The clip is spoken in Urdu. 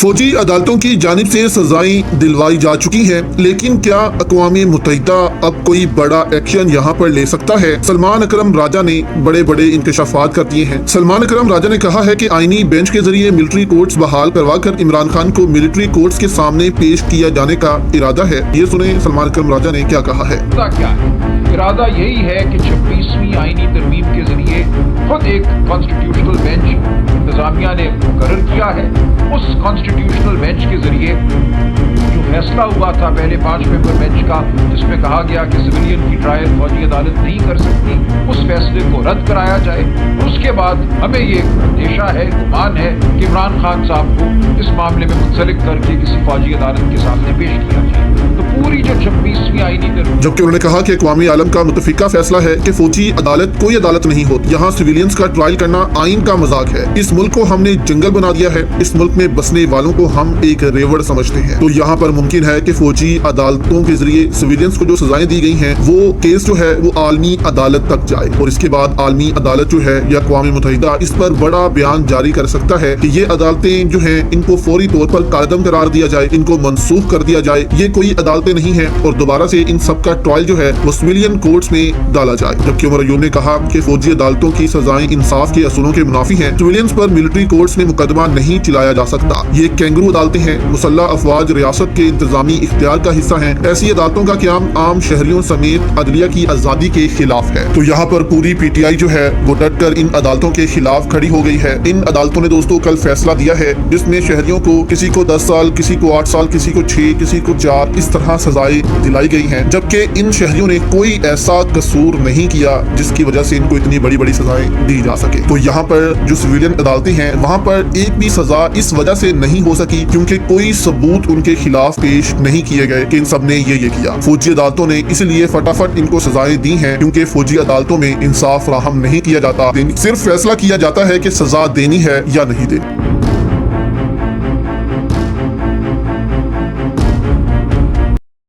فوجی عدالتوں کی جانب سے سزائیں دلوائی جا چکی ہیں، لیکن کیا اقوام متحدہ اب کوئی بڑا ایکشن یہاں پر لے سکتا ہے؟ سلمان اکرم راجہ نے بڑے انکشافات کر دیے ہیں۔ سلمان اکرم راجہ نے کہا ہے کہ آئینی بینچ کے ذریعے ملٹری کورٹس بحال کروا کر عمران خان کو ملٹری کورٹس کے سامنے پیش کیا جانے کا ارادہ ہے۔ یہ سنیں سلمان اکرم راجہ نے کیا کہا ہے۔ ارادہ یہی ہے کہ 26ویں آئینی ترمیم کے ذریعے خود ایک کانسٹیٹیوشنل بینچ انتظامیہ نے مقرر کیا ہے۔ اس کانسٹیٹیوشنل بینچ کے ذریعے جو فیصلہ ہوا تھا پہلے 5 ممبر بینچ کا، جس میں کہا گیا کہ سویلین کی ٹرائل فوجی عدالت نہیں کر سکتی، اس فیصلے کو رد کرایا جائے۔ اس کے بعد ہمیں یہ اندیشہ ہے، گمان ہے کہ عمران خان صاحب کو اس معاملے میں منسلک کر کے کسی فوجی عدالت کے سامنے پیش کیا جائے۔ تو پوری جو 26ویں آئینی ترمیم، جبکہ انہوں نے کہا کہ اقوام عالم کا متفقہ فیصلہ ہے کہ فوجی عدالت کوئی عدالت نہیں ہوتی، یہاں سویلینز کا ٹرائل کرنا آئین کا مذاق ہے۔ اس ملک کو ہم نے جنگل بنا دیا ہے، اس ملک میں بسنے والوں کو ہم ایک ریوڑ سمجھتے ہیں۔ تو یہاں پر ممکن ہے کہ فوجی عدالتوں کے ذریعے سویلینز کو جو سزائیں دی گئی ہیں، وہ کیس جو ہے وہ عالمی عدالت تک جائے، اور اس کے بعد عالمی عدالت جو ہے یا اقوام متحدہ اس پر بڑا بیان جاری کر سکتا ہے کہ یہ عدالتیں جو ہیں ان کو فوری طور پر کالعدم قرار دیا جائے، ان کو منسوخ کر دیا جائے، یہ کوئی عدالتیں نہیں ہیں، اور دوبارہ سے ان سب کا ٹرائل جو ہے وہ سویلین کورٹس میں ڈالا جائے۔ جبکہ عمر ایوب نے کہا کہ فوجی عدالتوں کی سزائیں انصاف کے اصولوں کے منافی ہیں، سویلینز پر ملٹری کورٹس میں مقدمہ نہیں چلایا جا سکتا، یہ کینگرو عدالتیں ہیں، مسلح افواج ریاست کے انتظامی اختیار کا حصہ ہیں، ایسی عدالتوں کا قیام عام شہریوں سمیت عدلیہ کی آزادی کے خلاف ہے۔ تو یہاں پر پوری پی ٹی آئی جو ہے وہ ڈٹ کر ان عدالتوں کے خلاف کھڑی ہو گئی ہے۔ ان عدالتوں نے دوستو کل فیصلہ دیا ہے جس میں شہریوں کو کسی کو 10 سال، کسی کو 8 سال، کسی کو 6، کسی کو 4 اس طرح سزائیں دلائی گئی ہیں، جبکہ ان شہریوں نے کوئی ایسا قصور نہیں کیا جس کی وجہ سے ان کو اتنی بڑی سزائیں دی جا سکے۔ تو یہاں پر جو سویلین عدالتیں ہیں وہاں پر ایک بھی سزا اس وجہ سے نہیں ہو سکی کیونکہ کوئی ثبوت ان کے خلاف پیش نہیں کیے گئے کہ ان سب نے یہ کیا۔ فوجی عدالتوں نے اس لیے فٹافٹ ان کو سزائیں دی ہیں کیونکہ فوجی عدالتوں میں انصاف فراہم نہیں کیا جاتا، صرف فیصلہ کیا جاتا ہے کہ سزا دینی ہے یا نہیں دینی۔